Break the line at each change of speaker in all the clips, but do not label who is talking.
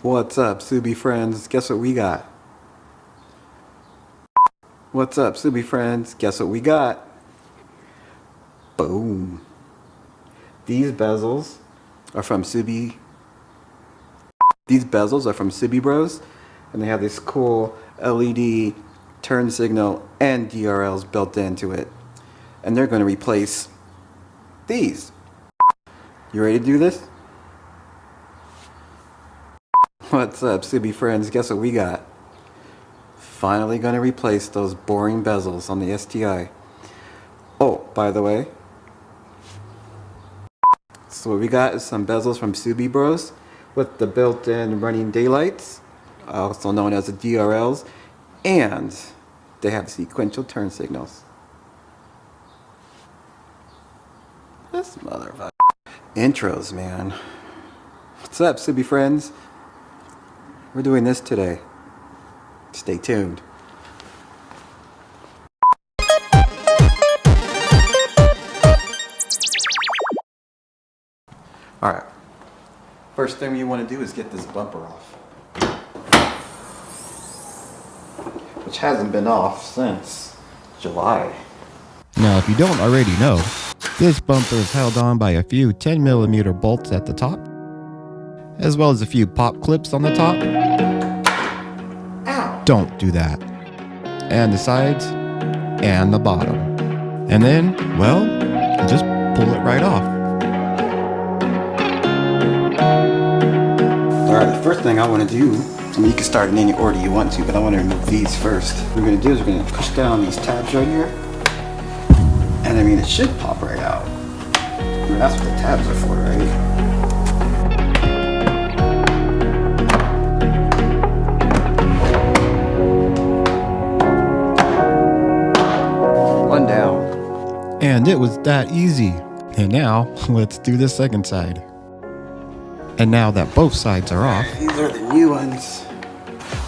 What's up, Subi friends? Guess what we got? What's up, Subi friends? Guess what we got? Boom. These bezels are from Subi. These bezels are from SubiBros, and they have this cool LED turn signal and DRLs built into it. And they're going to replace these. You ready to do this? What's up, Subi friends? Guess what we got? Finally going to replace those boring bezels on the STI. Oh, by the way, so what we got is some bezels from SubiBros with the built-in running daylights, also known as the DRLs, and they have sequential turn signals. This motherfucker. Intros, man. What's up, Subi friends? We're doing this today. Stay tuned. Alright. First thing you want to do is get this bumper off. Which hasn't been off since July.
Now, if you don't already know, this bumper is held on by a few 10mm bolts at the top, as well as a few pop clips on the top.
Ow!
Don't do that. And the sides, and the bottom. And then, well, just pull it right off.
Alright, the first thing I want to do, I mean, you can start in any order you want to, but I want to remove these first. What we're going to do is we're going to push down these tabs right here. And I mean, it should pop right out. I mean, that's what the tabs are for, right?
And it was that easy. And now, let's do the second side. And now that both sides are off,
these are the new ones.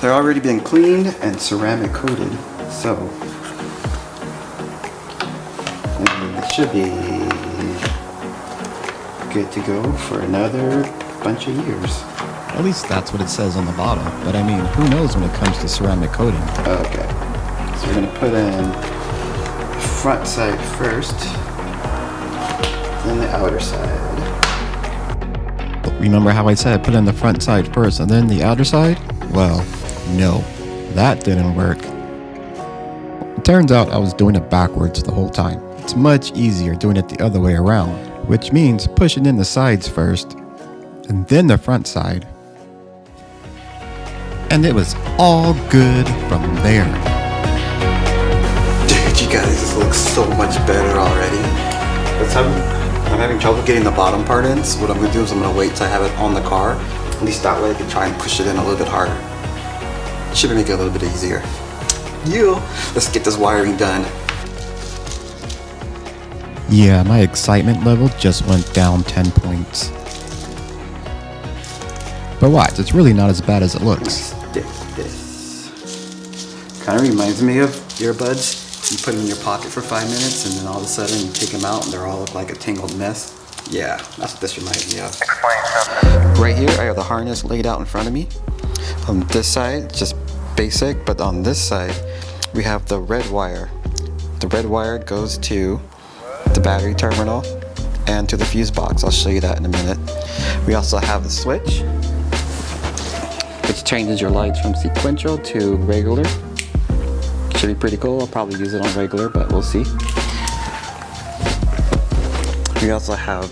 They're already been cleaned and ceramic coated, so it should be good to go for another bunch of years.
at least that's what it says on the bottle. But I mean, who knows when it comes to ceramic coating.
Okay, so we're gonna put in front side first, then the outer side.
Remember how I said put in the front side first and then the outer side? Well, no, that didn't work. It turns out I was doing it backwards the whole time. It's much easier doing it the other way around, which means pushing in the sides first and then the front side. And it was all good from there.
Dude, you guys, this looks so much better already. I'm having trouble getting the bottom part in, so what I'm gonna do is I'm gonna wait till I have it on the car. At least that way I can try and push it in a little bit harder. Should make it a little bit easier. Let's get this wiring done.
Yeah, my excitement level just went down 10 points. But watch, it's really not as bad as it looks.
Stick this. Kind of reminds me of earbuds. You put them in your pocket for 5 minutes and then all of a sudden you take them out and they all look like a tangled mess. Yeah, that's what this reminds me of. Right here I have the harness laid out in front of me. On this side, just basic, but on this side we have the red wire. The red wire goes to the battery terminal and to the fuse box. I'll show you that in a minute. We also have the switch, which changes your lights from sequential to regular. Should be pretty cool. I'll probably use it on regular, but we'll see. We also have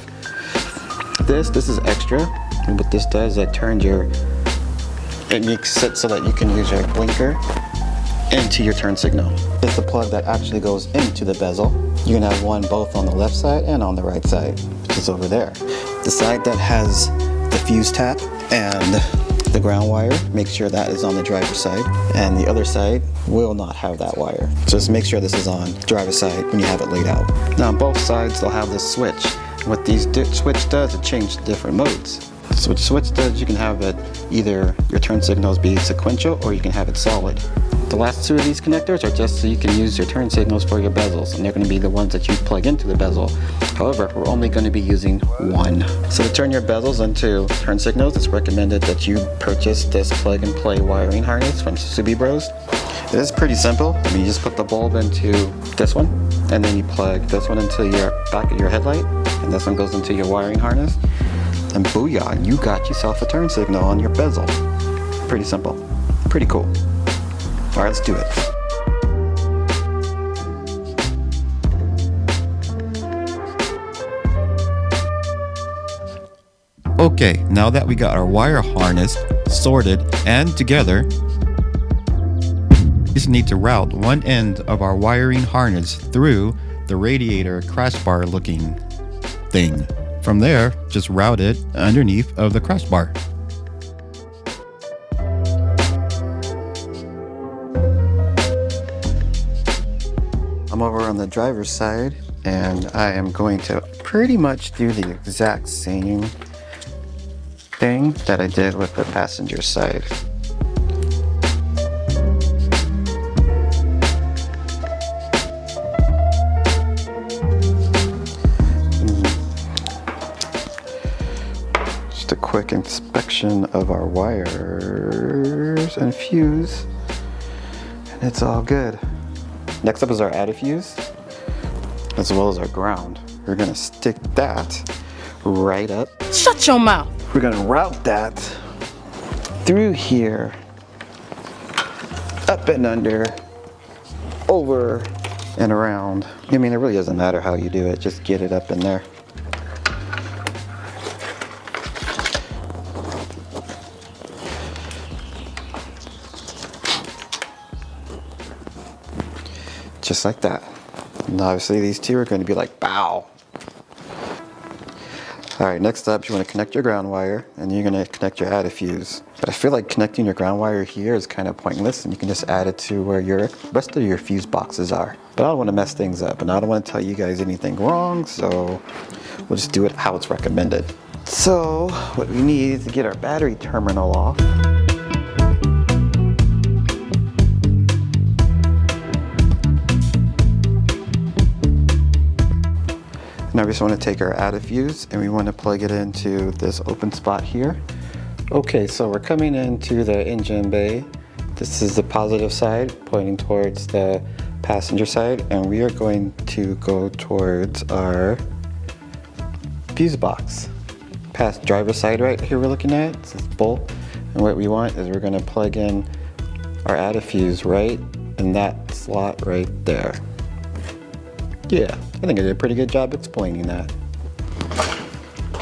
this. This is extra. And what this does, it turns it makes it so that you can use your blinker into your turn signal. It's the plug that actually goes into the bezel. You can have one both on the left side and on the right side, which is over there. The side that has the fuse tap and the ground wire, make sure that is on the driver's side, and the other side will not have that wire. So just make sure this is on the driver's side when you have it laid out. Now on both sides they'll have this switch. What these switch does, it changes different modes. So what switch does, you can have it either your turn signals be sequential or you can have it solid. The last two of these connectors are just so you can use your turn signals for your bezels, and they're going to be the ones that you plug into the bezel. However, we're only going to be using one. So to turn your bezels into turn signals, it's recommended that you purchase this plug and play wiring harness from SubiBros. It is pretty simple. I mean, you just put the bulb into this one, and then you plug this one into your back of your headlight, and this one goes into your wiring harness, and booyah, you got yourself a turn signal on your bezel. Pretty simple, pretty cool. All right, let's do it.
Okay, now that we got our wire harness sorted and together, we just need to route one end of our wiring harness through the radiator crash bar looking thing. From there, just route it underneath of the crash bar.
I'm over on the driver's side, and I am going to pretty much do the exact same thing that I did with the passenger side. Just a quick inspection of our wires and fuse, and it's all good. Next up is our added fuse, as well as our ground. We're gonna stick that right up.
Shut your mouth.
We're gonna route that through here, up and under, over and around. I mean, it really doesn't matter how you do it, just get it up in there. Just like that. And obviously these two are going to be like, bow. All right, next up, you want to connect your ground wire, and you're going to connect your added fuse. But I feel like connecting your ground wire here is kind of pointless, and you can just add it to where your rest of your fuse boxes are. But I don't want to mess things up, and I don't want to tell you guys anything wrong, so we'll just do it how it's recommended. So what we need is to get our battery terminal off. Now we just want to take our added fuse and we want to plug it into this open spot here. Okay, so we're coming into the engine bay. This is the positive side pointing towards the passenger side, and we are going to go towards our fuse box. Past driver's side right here we're looking at, it's this bolt, and what we want is we're going to plug in our added fuse right in that slot right there. Yeah, I think I did a pretty good job explaining that.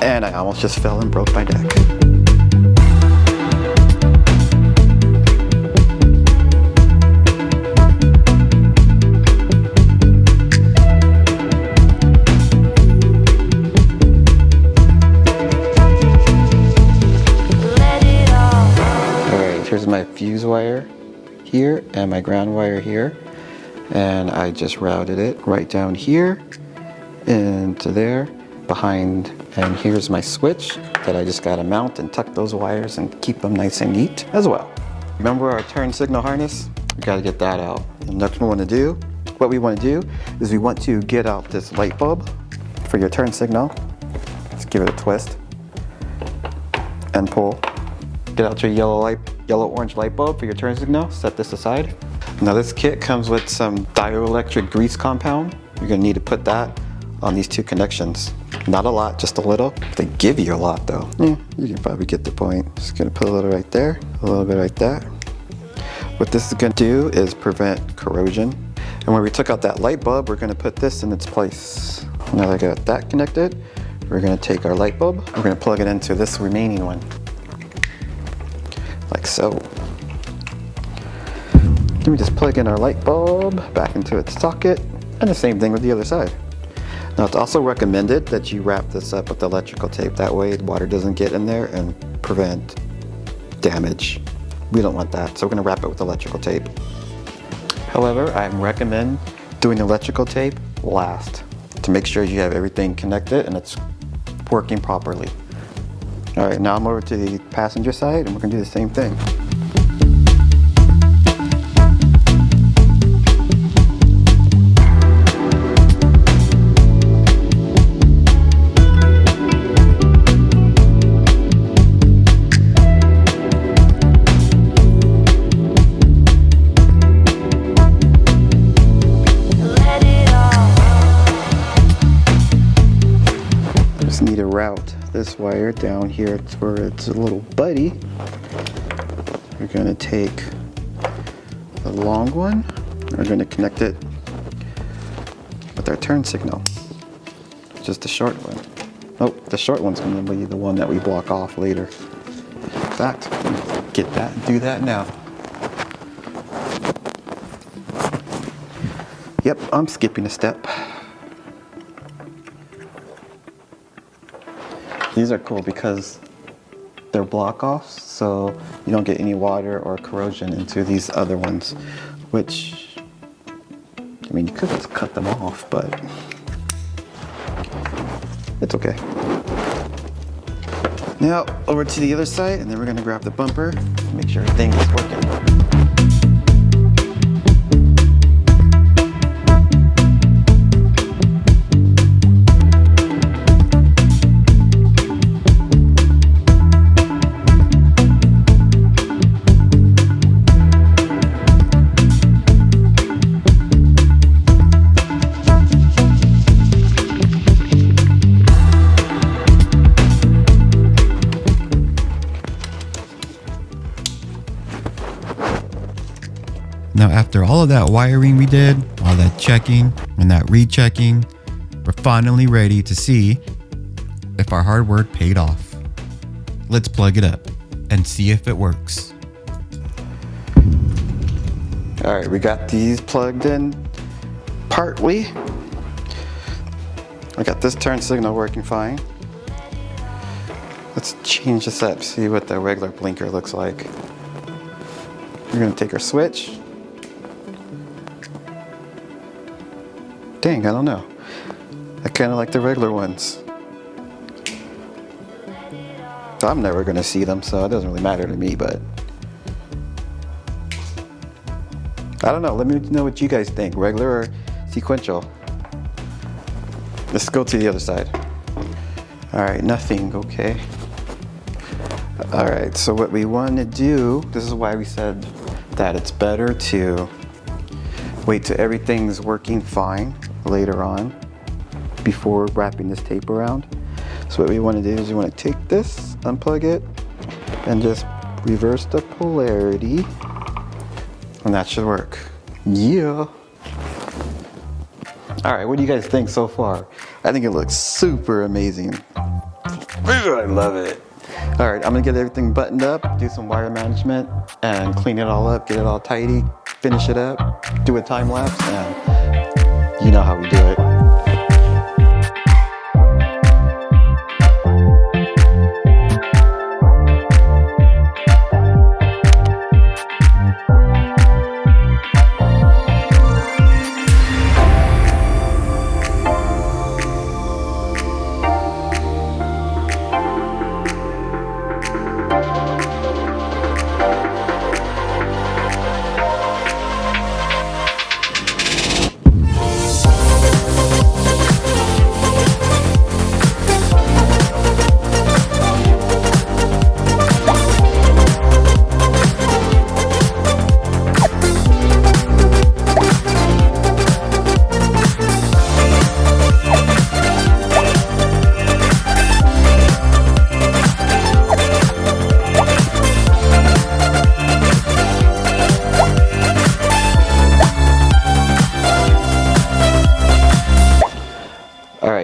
And I almost just fell and broke my neck. Alright, here's my fuse wire here and my ground wire here. And I just routed it right down here into there behind, and here's my switch that I just got to mount and tuck those wires and keep them nice and neat as well. Remember our turn signal harness? We got to get that out. And next what we want to do is we want to get out this light bulb for your turn signal. Let's give it a twist and pull. Get out your yellow-orange light bulb for your turn signal. Set this aside. Now this kit comes with some dielectric grease compound. You're gonna need to put that on these two connections. Not a lot, just a little. They give you a lot though. You can probably get the point. Just gonna put a little right there, a little bit right there. What this is gonna do is prevent corrosion. And when we took out that light bulb, we're gonna put this in its place. Now that I got that connected, we're gonna take our light bulb, we're gonna plug it into this remaining one. Like so. Then we just plug in our light bulb back into its socket, and the same thing with the other side. Now it's also recommended that you wrap this up with electrical tape. That way water doesn't get in there and prevent damage. We don't want that, so we're gonna wrap it with electrical tape. However, I recommend doing electrical tape last to make sure you have everything connected and it's working properly. All right, now I'm over to the passenger side and we're gonna do the same thing. route this wire down here to where it's a little buddy. We're gonna take the long one. We're gonna connect it with our turn signal. Just the short one. Oh, the short one's gonna be the one that we block off later. In fact, get that and do that now. Yep, I'm skipping a step. These are cool because they're block offs, so you don't get any water or corrosion into these other ones, which, I mean, you could just cut them off, but it's okay. Now, over to the other side, and then we're gonna grab the bumper, make sure everything is working.
Now after all of that wiring we did, all that checking and that rechecking, we're finally ready to see if our hard work paid off. Let's plug it up and see if it works.
All right, we got these plugged in partly. I got this turn signal working fine. Let's change this up, see what the regular blinker looks like. We're gonna take our switch. Dang, I don't know. I kind of like the regular ones. I'm never gonna see them, so it doesn't really matter to me, but I don't know. Let me know what you guys think, regular or sequential. Let's go to the other side. All right, nothing, okay. All right, so what we want to do, this is why we said that it's better to wait till everything's working fine later on before wrapping this tape around. So what we want to do is we want to take this, unplug it, and just reverse the polarity, and that should work. Yeah. All right, what do you guys think so far? I think it looks super amazing. I love it. All right, I'm gonna get everything buttoned up, do some wire management, and clean it all up, get it all tidy, finish it up, do a time lapse, and you know how we do it.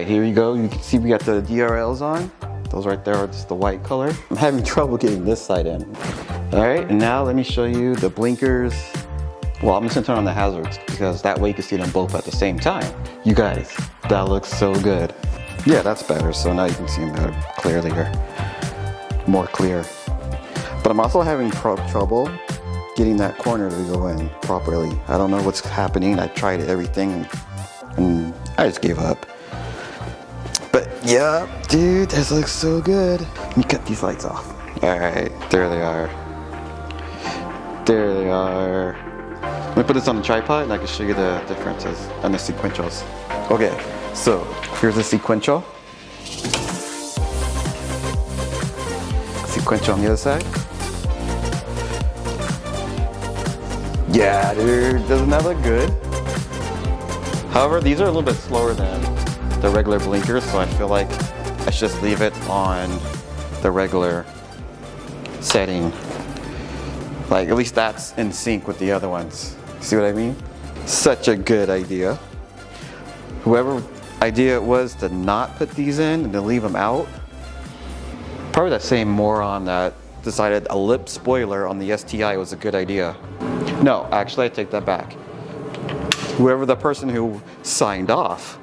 Here you go. You can see we got the DRLs on. Those right there are just the white color. I'm having trouble getting this side in. All right, and now let me show you the blinkers. Well, I'm just gonna turn on the hazards because that way you can see them both at the same time. You guys, that looks so good. Yeah, that's better. So now you can see them better, clearly, or more clear. But I'm also having trouble getting that corner to go in properly. I don't know what's happening. I tried everything and I just gave up. But yeah, dude, this looks so good. Let me cut these lights off. All right, there they are. There they are. Let me put this on the tripod and I can show you the differences and the sequentials. Okay, so here's the sequential. Sequential on the other side. Yeah, dude, doesn't that look good? However, these are a little bit slower than the regular blinkers, so I feel like I let's just leave it on the regular setting. Like, at least that's in sync with the other ones. See what I mean? Such a good idea. Whoever idea it was to not put these in and to leave them out, probably that same moron that decided a lip spoiler on the STI was a good idea. No, actually I take that back. Whoever the person who signed off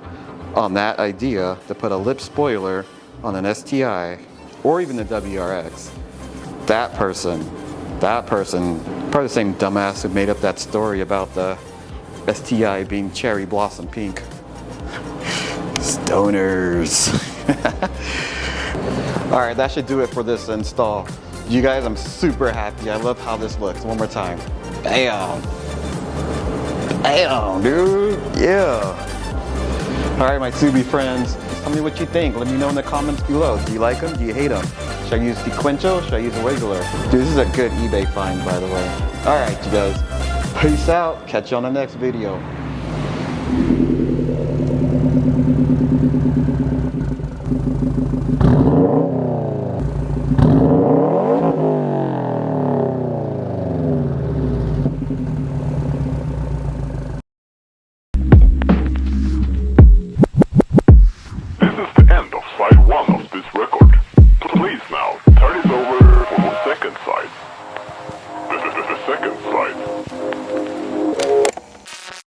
on that idea to put a lip spoiler on an STI or even the WRX, that person, probably the same dumbass who made up that story about the STI being cherry blossom pink. Stoners. All right, that should do it for this install. You guys, I'm super happy. I love how this looks. One more time. Bam. Bam, dude. Yeah. All right, my Subi friends, tell me what you think. Let me know in the comments below. Do you like them? Do you hate them? Should I use sequential? Should I use a regular? Dude, this is a good eBay find, by the way. All right, you guys. Peace out. Catch you on the next video.